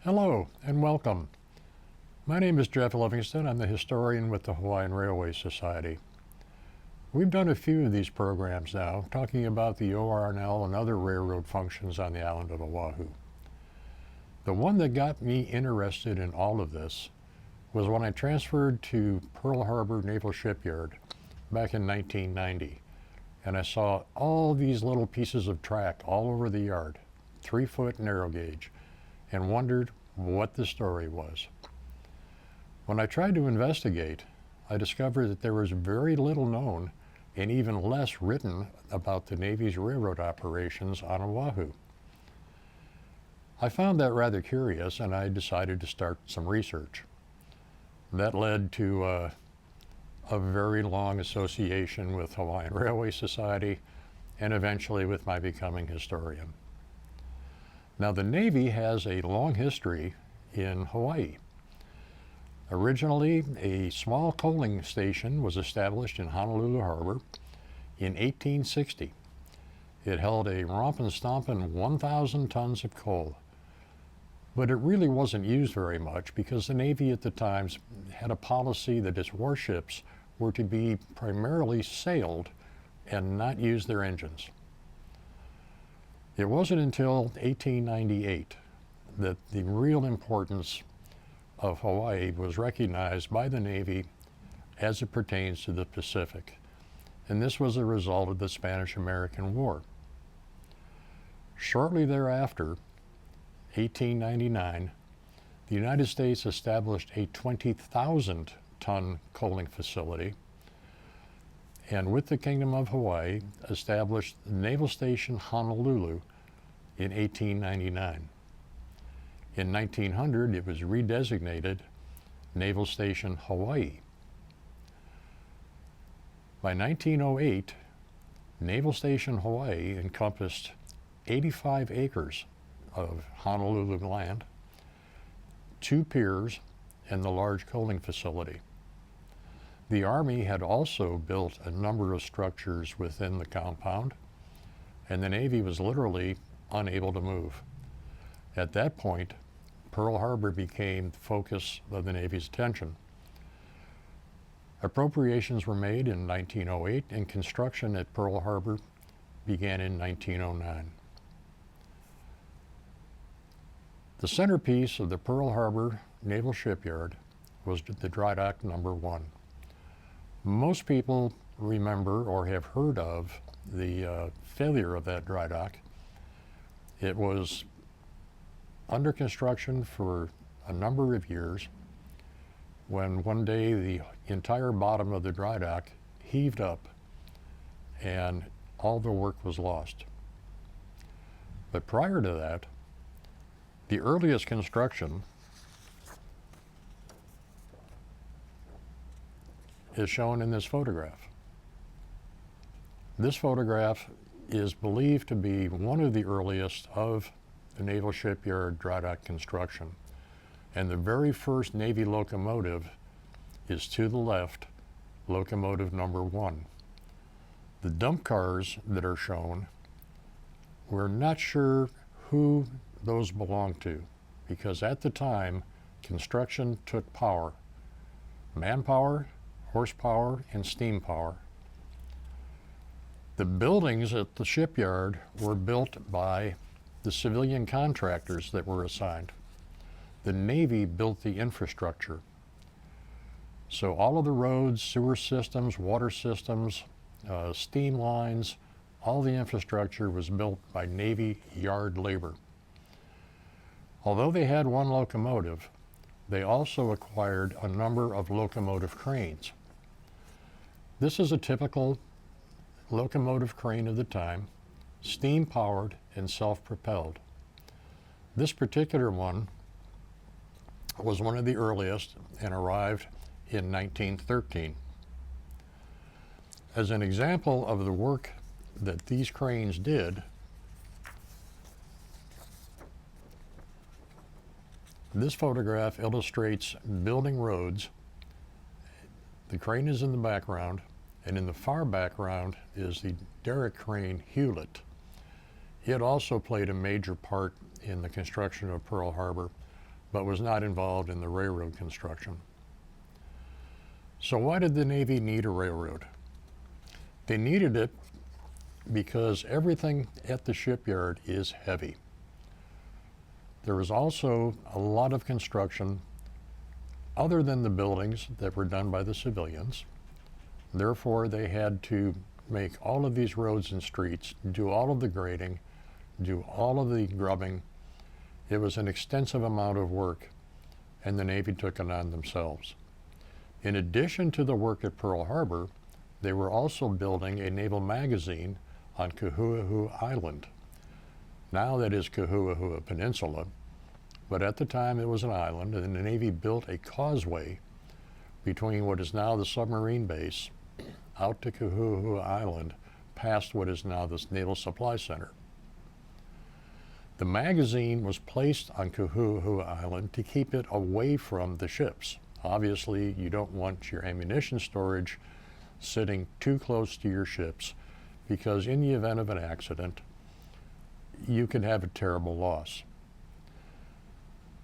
Hello and welcome. My name is Jeff Livingston. I'm the historian with the Hawaiian Railway Society. We've done a few of these programs now, talking about the ORNL and other railroad functions on the island of Oahu. The one that got me interested in all of this was when I transferred to Pearl Harbor Naval Shipyard back in 1990. And I saw all these little pieces of track all over the yard, 3-foot narrow gauge, and wondered what the story was. When I tried to investigate, I discovered that there was very little known and even less written about the Navy's railroad operations on Oahu. I found that rather curious, and I decided to start some research. That led to a very long association with Hawaiian Railway Society and eventually with my becoming historian. Now, the Navy has a long history in Hawaii. Originally, a small coaling station was established in Honolulu Harbor in 1860. It held a rompin' 1,000 tons of coal. But it really wasn't used very much because the Navy at the time had a policy that its warships were to be primarily sailed and not use their engines. It wasn't until 1898 that the real importance of Hawaii was recognized by the Navy as it pertains to the Pacific. And this was a result of the Spanish-American War. Shortly thereafter, 1899, the United States established a 20,000-ton coaling facility, and with the Kingdom of Hawaii, established the Naval Station Honolulu in 1899. In 1900, it was redesignated Naval Station Hawaii. By 1908, Naval Station Hawaii encompassed 85 acres of Honolulu land, 2 piers, and the large coaling facility. The Army had also built a number of structures within the compound, and the Navy was literally unable to move. At that point, Pearl Harbor became the focus of the Navy's attention. Appropriations were made in 1908, and construction at Pearl Harbor began in 1909. The centerpiece of the Pearl Harbor Naval Shipyard was the dry dock number 1. Most people remember or have heard of the failure of that dry dock. It was under construction for a number of years when one day the entire bottom of the dry dock heaved up and all the work was lost. But prior to that, the earliest construction is shown in this photograph. This photograph is believed to be one of the earliest of the Naval Shipyard dry dock construction. And the very first Navy locomotive is to the left, locomotive number 1. The dump cars that are shown, we're not sure who those belong to, because at the time, construction took power, manpower, horsepower, and steam power. The buildings at the shipyard were built by the civilian contractors that were assigned. The Navy built the infrastructure. So all of the roads, sewer systems, water systems, steam lines, all the infrastructure was built by Navy yard labor. Although they had 1 locomotive, they also acquired a number of locomotive cranes. This is a typical locomotive crane of the time, steam-powered and self-propelled. This particular one was one of the earliest and arrived in 1913. As an example of the work that these cranes did, this photograph illustrates building roads The crane is in the background, and in the far background is the derrick crane Hewlett. It also played a major part in the construction of Pearl Harbor, but was not involved in the railroad construction. So why did the Navy need a railroad? They needed it because everything at the shipyard is heavy. There was also a lot of construction other than the buildings that were done by the civilians. Therefore, they had to make all of these roads and streets, do all of the grading, do all of the grubbing. It was an extensive amount of work, and the Navy took it on themselves. In addition to the work at Pearl Harbor, they were also building a naval magazine on Kahu'ahu Island. Now that is Kahu'ahu Peninsula, but at the time it was an island, and the Navy built a causeway between what is now the submarine base out to Kahu'ahu Island, past what is now the Naval Supply Center. The magazine was placed on Kahu'ahu Island to keep it away from the ships. Obviously, you don't want your ammunition storage sitting too close to your ships, because in the event of an accident, you can have a terrible loss.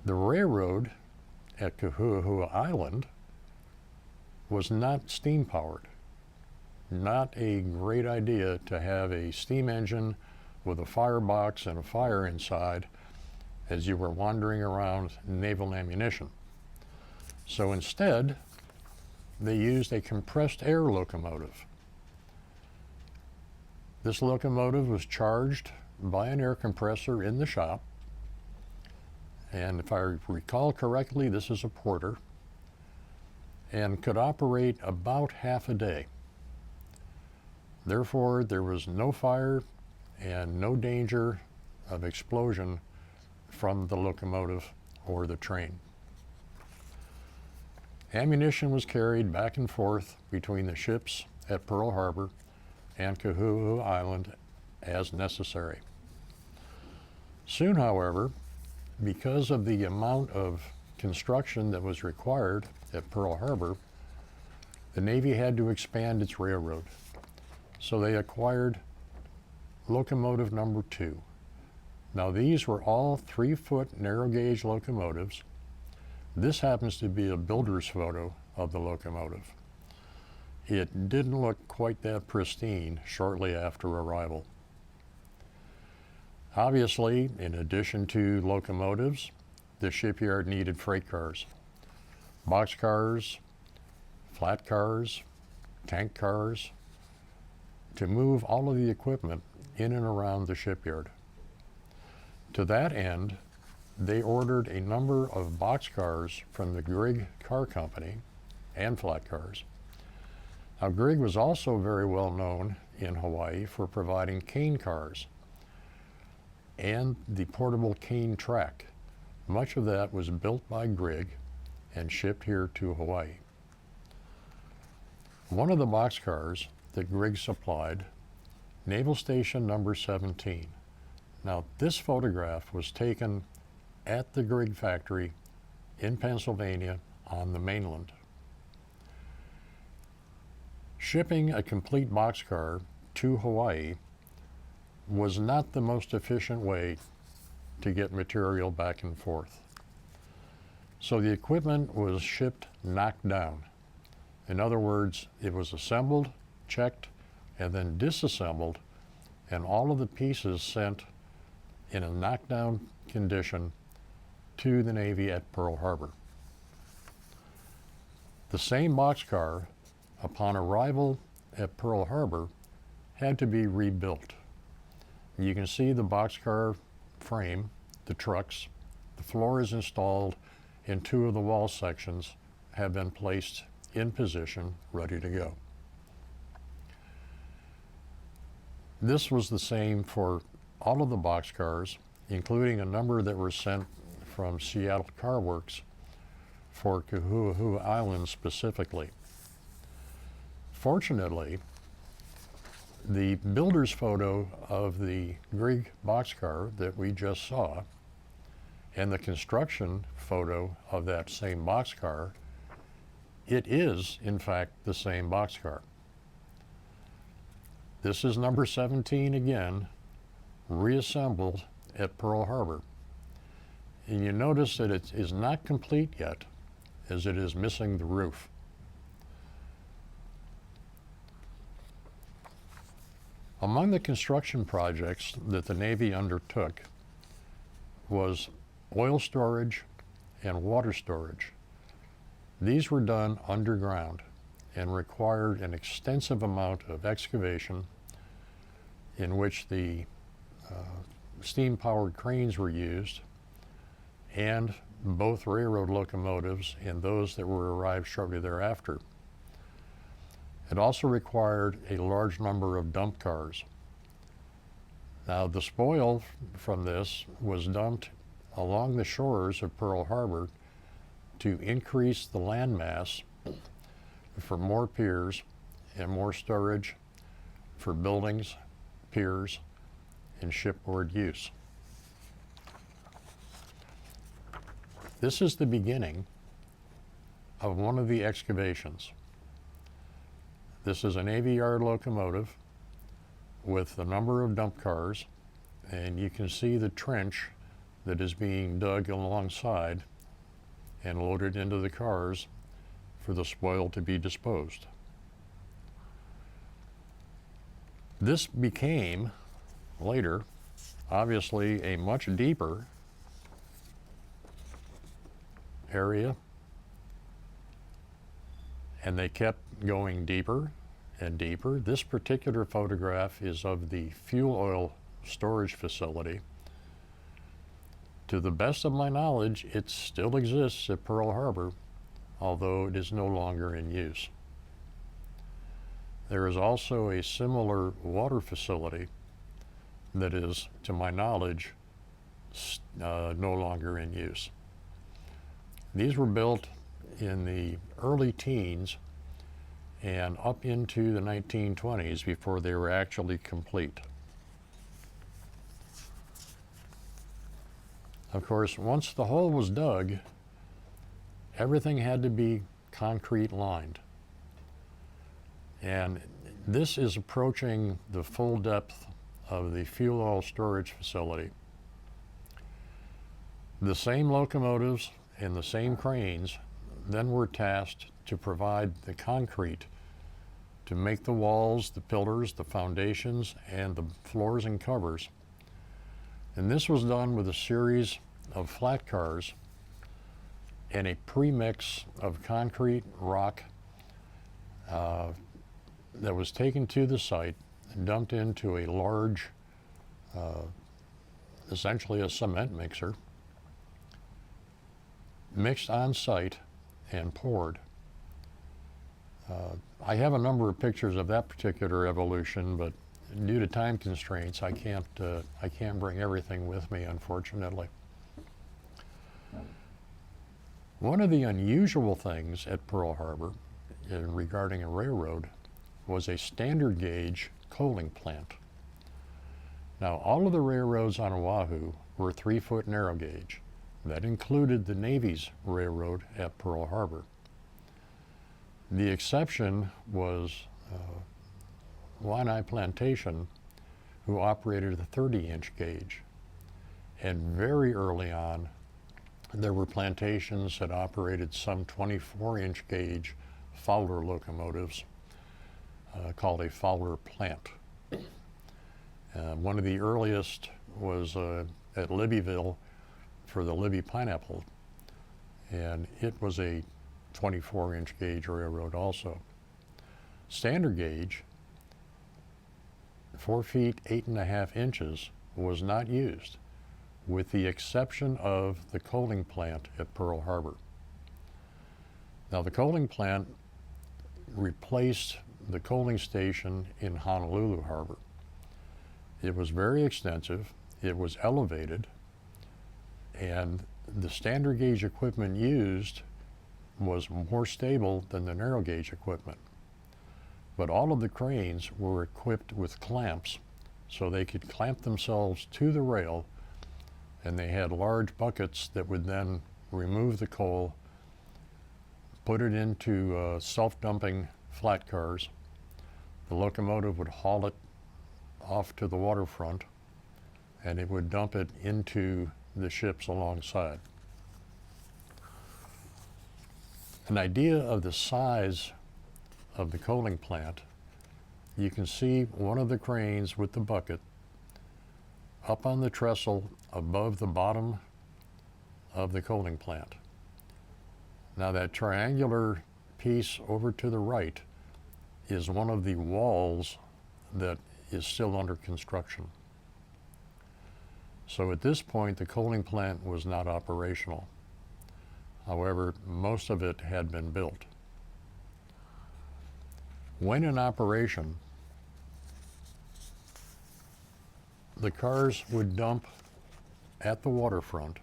The railroad at Kahu'ahu Island was not steam powered. Not a great idea to have a steam engine with a firebox and a fire inside as you were wandering around naval ammunition. So instead, they used a compressed air locomotive. This locomotive was charged by an air compressor in the shop, and if I recall correctly, this is a Porter, and could operate about half a day. Therefore, there was no fire and no danger of explosion from the locomotive or the train. Ammunition was carried back and forth between the ships at Pearl Harbor and Kahu'ahu Island as necessary. Soon, however, because of the amount of construction that was required at Pearl Harbor, the Navy had to expand its railroad. So they acquired locomotive number 2. Now these were all 3-foot narrow gauge locomotives. This happens to be a builder's photo of the locomotive. It didn't look quite that pristine shortly after arrival. Obviously, in addition to locomotives, the shipyard needed freight cars, boxcars, flat cars, tank cars, to move all of the equipment in and around the shipyard. To that end, they ordered a number of boxcars from the Grigg Car Company and flat cars. Now, Grigg was also very well known in Hawaii for providing cane cars and the portable cane track. Much of that was built by Grigg and shipped here to Hawaii. One of the boxcars that Grigg supplied, Naval Station number 17. Now, this photograph was taken at the Grigg factory in Pennsylvania on the mainland. Shipping a complete boxcar to Hawaii was not the most efficient way to get material back and forth. So the equipment was shipped knocked down. In other words, it was assembled, checked, and then disassembled, and all of the pieces sent in a knockdown condition to the Navy at Pearl Harbor. The same boxcar, upon arrival at Pearl Harbor, had to be rebuilt. You can see the boxcar frame, the trucks, the floor is installed, and 2 of the wall sections have been placed in position, ready to go. This was the same for all of the boxcars, including a number that were sent from Seattle Car Works for Kahu'ahu Island specifically. Fortunately, the builder's photo of the Grigg boxcar that we just saw and the construction photo of that same boxcar it is, in fact, the same boxcar. This is number 17 again, reassembled at Pearl Harbor. And you notice that it is not complete yet, as it is missing the roof. Among the construction projects that the Navy undertook was oil storage and water storage. These were done underground and required an extensive amount of excavation in which the steam-powered cranes were used, and both railroad locomotives and those that were arrived shortly thereafter. It also required a large number of dump cars. Now, the spoil from this was dumped along the shores of Pearl Harbor to increase the land mass for more piers and more storage for buildings, piers, and shipboard use. This is the beginning of one of the excavations. This is a Navy Yard locomotive with a number of dump cars, and you can see the trench that is being dug alongside and loaded into the cars for the spoil to be disposed. This became, later, obviously a much deeper area, and they kept going deeper and deeper. This particular photograph is of the fuel oil storage facility. To the best of my knowledge, it still exists at Pearl Harbor, although it is no longer in use. There is also a similar water facility that is, to my knowledge, no longer in use. These were built in the early teens and up into the 1920s before they were actually complete. Of course, once the hole was dug, everything had to be concrete lined. And this is approaching the full depth of the fuel oil storage facility. The same locomotives and the same cranes then were tasked to provide the concrete to make the walls, the pillars, the foundations, and the floors and covers. And this was done with a series of flat cars and a premix of concrete, rock, that was taken to the site and dumped into a large, essentially a cement mixer, mixed on site and poured. I have a number of pictures of that particular evolution, but due to time constraints, I can't bring everything with me, unfortunately. One of the unusual things at Pearl Harbor regarding a railroad was a standard gauge coaling plant. Now, all of the railroads on Oahu were 3-foot narrow gauge. That included the Navy's railroad at Pearl Harbor. The exception was Waianae Plantation, who operated a 30-inch gauge. And very early on, there were plantations that operated some 24-inch gauge Fowler locomotives called a Fowler plant. One of the earliest was at Libbyville for the Libby Pineapple, and it was a 24-inch gauge railroad also. Standard gauge, 4 feet 8.5 inches, was not used, with the exception of the coaling plant at Pearl Harbor. Now, the coaling plant replaced the coaling station in Honolulu Harbor. It was very extensive, it was elevated, and the standard gauge equipment used was more stable than the narrow gauge equipment. But all of the cranes were equipped with clamps, so they could clamp themselves to the rail, and they had large buckets that would then remove the coal, put it into self-dumping flat cars. The locomotive would haul it off to the waterfront, and it would dump it into the ships alongside. An idea of the size of the coaling plant, you can see one of the cranes with the bucket up on the trestle above the bottom of the coaling plant. Now that triangular piece over to the right is one of the walls that is still under construction. So at this point, the coaling plant was not operational. However, most of it had been built. When in operation, the cars would dump at the waterfront.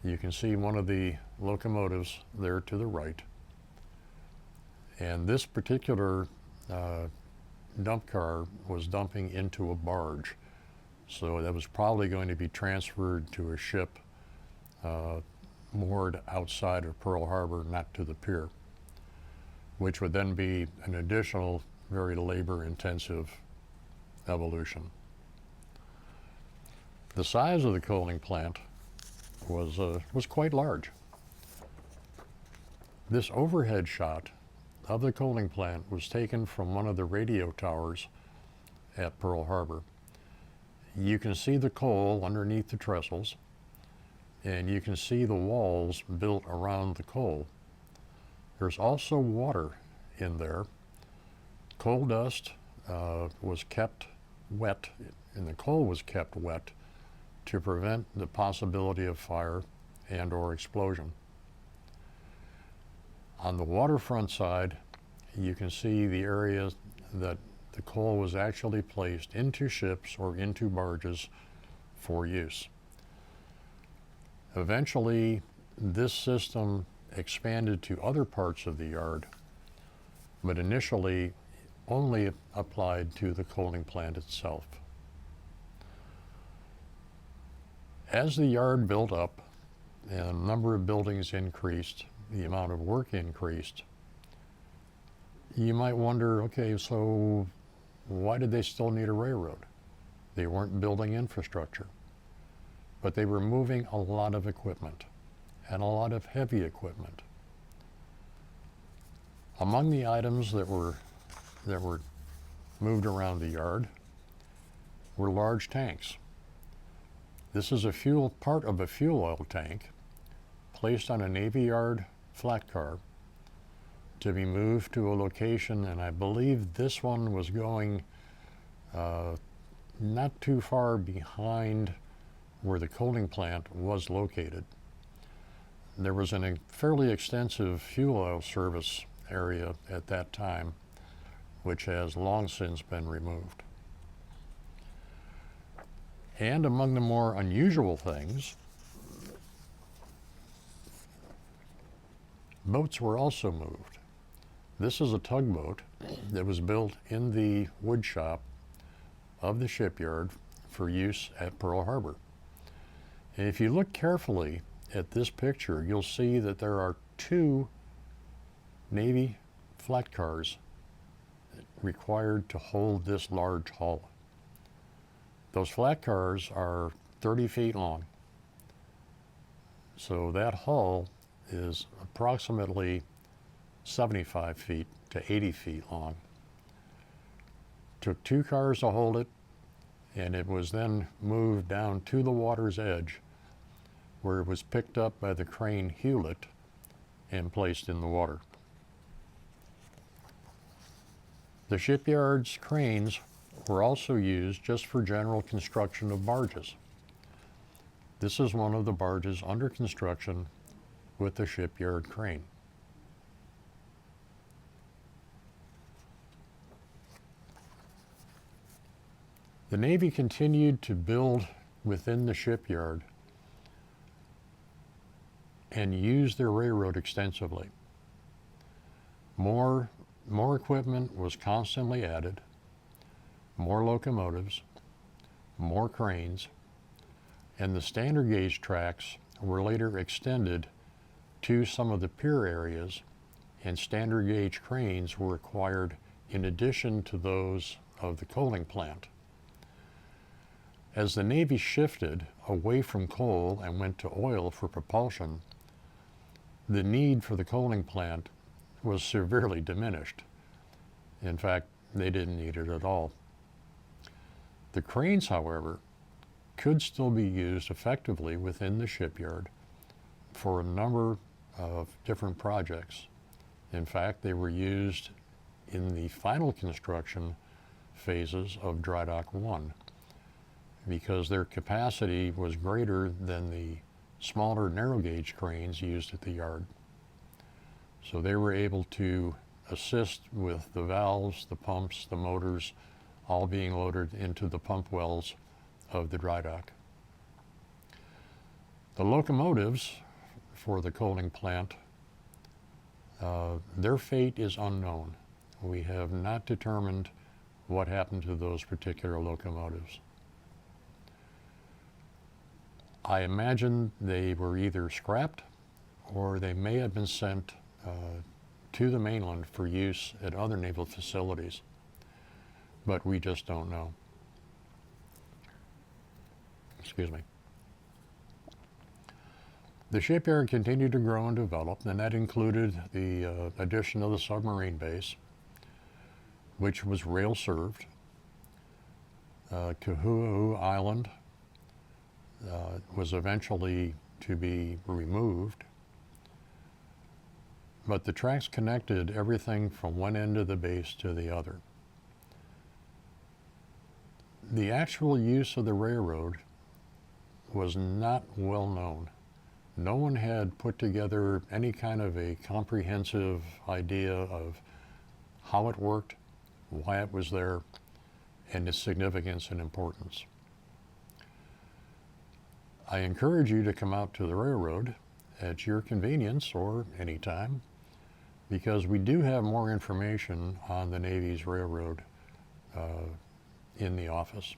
You can see one of the locomotives there to the right. And this particular dump car was dumping into a barge. So that was probably going to be transferred to a ship moored outside of Pearl Harbor, not to the pier, which would then be an additional, very labor-intensive evolution. The size of the coaling plant was quite large. This overhead shot of the coaling plant was taken from one of the radio towers at Pearl Harbor. You can see the coal underneath the trestles, and you can see the walls built around the coal. There's also water in there. Coal dust was kept wet, and the coal was kept wet to prevent the possibility of fire and or explosion. On the waterfront side, you can see the area that the coal was actually placed into ships or into barges for use. Eventually, this system expanded to other parts of the yard, but initially only applied to the coaling plant itself. As the yard built up and the number of buildings increased, the amount of work increased, you might wonder, okay, so why did they still need a railroad? They weren't building infrastructure, but they were moving a lot of equipment, and a lot of heavy equipment. Among the items that were moved around the yard were large tanks. This is part of a fuel oil tank placed on a Navy Yard flat car to be moved to a location, and I believe this one was going not too far behind where the coaling plant was located. There was a fairly extensive fuel oil service area at that time, which has long since been removed. And among the more unusual things, boats were also moved. This is a tugboat that was built in the wood shop of the shipyard for use at Pearl Harbor. And if you look carefully at this picture, you'll see that there are two Navy flat cars required to hold this large hull. Those flat cars are 30 feet long. So that hull is approximately 75 feet to 80 feet long. Took two cars to hold it, and it was then moved down to the water's edge, where it was picked up by the crane Hewlett and placed in the water. The shipyard's cranes were also used just for general construction of barges. This is one of the barges under construction with the shipyard crane. The Navy continued to build within the shipyard and use their railroad extensively. More equipment was constantly added, more locomotives, more cranes, and the standard gauge tracks were later extended to some of the pier areas, and standard gauge cranes were acquired in addition to those of the coaling plant. As the Navy shifted away from coal and went to oil for propulsion, the need for the coaling plant was severely diminished. In fact, they didn't need it at all. The cranes, however, could still be used effectively within the shipyard for a number of different projects. In fact, they were used in the final construction phases of Dry Dock 1 because their capacity was greater than the smaller narrow gauge cranes used at the yard. So they were able to assist with the valves, the pumps, the motors, all being loaded into the pump wells of the dry dock. The locomotives for the coaling plant, their fate is unknown. We have not determined what happened to those particular locomotives. I imagine they were either scrapped or they may have been sent to the mainland for use at other naval facilities, but we just don't know. Excuse me. The shipyard continued to grow and develop, and that included the addition of the submarine base, which was rail served. Kahu'u Island was eventually to be removed, but the tracks connected everything from one end of the base to the other. The actual use of the railroad was not well known. No one had put together any kind of a comprehensive idea of how it worked, why it was there, and its significance and importance. I encourage you to come out to the railroad at your convenience or anytime, because we do have more information on the Navy's railroad in the office.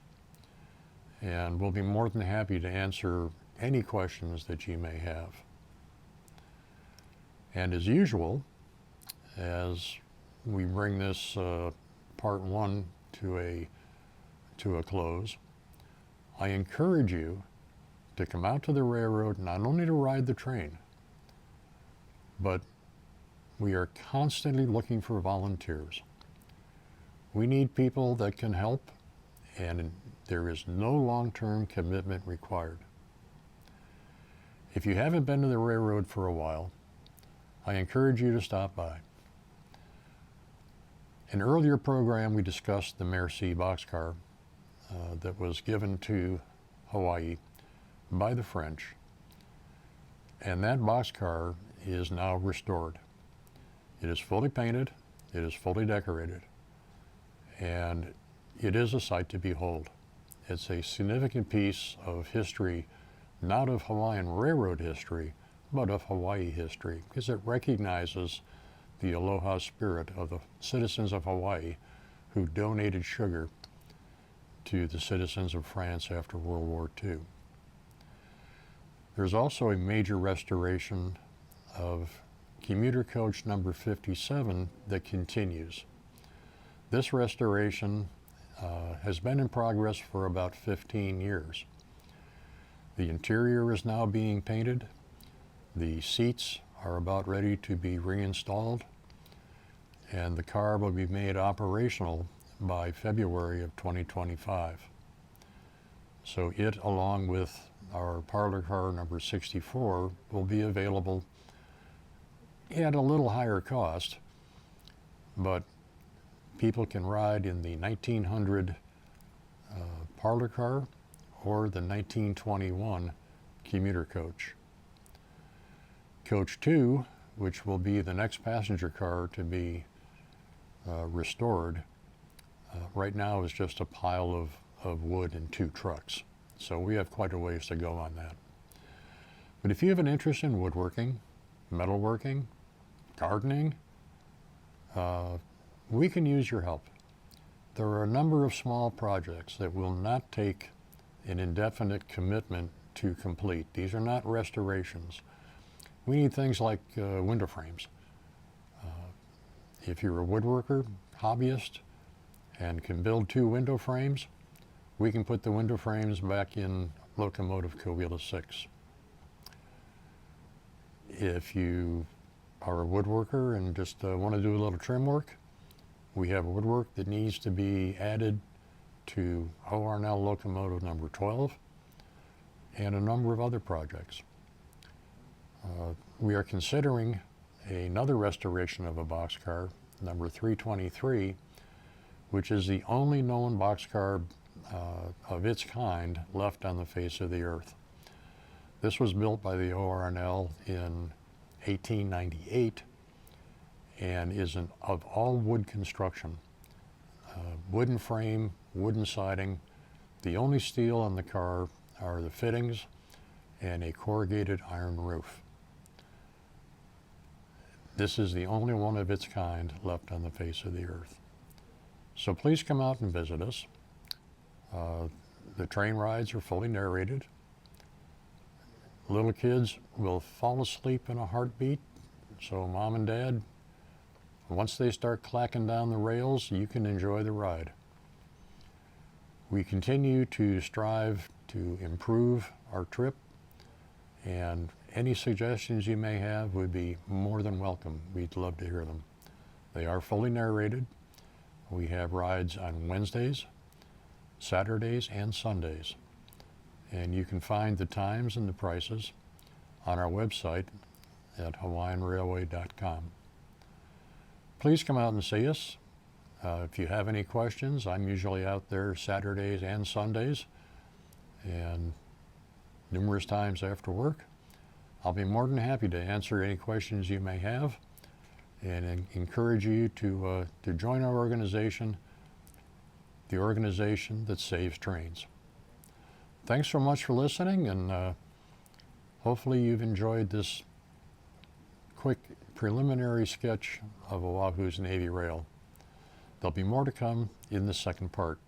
And we'll be more than happy to answer any questions that you may have. And as usual, as we bring this part one to a close, I encourage you to come out to the railroad, not only to ride the train, but we are constantly looking for volunteers. We need people that can help, and there is no long-term commitment required. If you haven't been to the railroad for a while, I encourage you to stop by. In an earlier program, we discussed the Merci boxcar that was given to Hawaii by the French, and that boxcar is now restored. It is fully painted, it is fully decorated, and it is a sight to behold. It's a significant piece of history, not of Hawaiian railroad history, but of Hawaii history, because it recognizes the aloha spirit of the citizens of Hawaii who donated sugar to the citizens of France after World War II. There's also a major restoration of commuter coach number 57 that continues. This restoration has been in progress for about 15 years. The interior is now being painted. The seats are about ready to be reinstalled, and the car will be made operational by February of 2025. So it, along with our parlor car number 64, will be available at a little higher cost, but people can ride in the 1900 parlor car or the 1921 commuter coach. Coach 2, which will be the next passenger car to be restored, right now is just a pile of wood and 2 trucks. So we have quite a ways to go on that. But if you have an interest in woodworking, metalworking, gardening, we can use your help. There are a number of small projects that will not take an indefinite commitment to complete. These are not restorations. we need things like window frames. If you're a woodworker, hobbyist, and can build 2 window frames, we can put the window frames back in locomotive co-wheeler 6. If you are a woodworker and just want to do a little trim work, we have woodwork that needs to be added to ORNL locomotive number 12 and a number of other projects. We are considering another restoration of a boxcar, number 323, which is the only known boxcar of its kind left on the face of the earth. This was built by the ORNL in 1898 and is of all wood construction. Wooden frame, wooden siding. The only steel on the car are the fittings and a corrugated iron roof. This is the only one of its kind left on the face of the earth. So please come out and visit us. The train rides are fully narrated. Little kids will fall asleep in a heartbeat, so Mom and Dad, once they start clacking down the rails, you can enjoy the ride. We continue to strive to improve our trip, and any suggestions you may have would be more than welcome. We'd love to hear them. They are fully narrated. We have rides on Wednesdays, Saturdays, and Sundays. And you can find the times and the prices on our website at hawaiianrailway.com. Please come out and see us. If you have any questions, I'm usually out there Saturdays and Sundays and numerous times after work. I'll be more than happy to answer any questions you may have and encourage you to join our organization, the organization that saves trains. Thanks so much for listening, and hopefully you've enjoyed this quick preliminary sketch of Oahu's Navy Rail. There'll be more to come in the second part.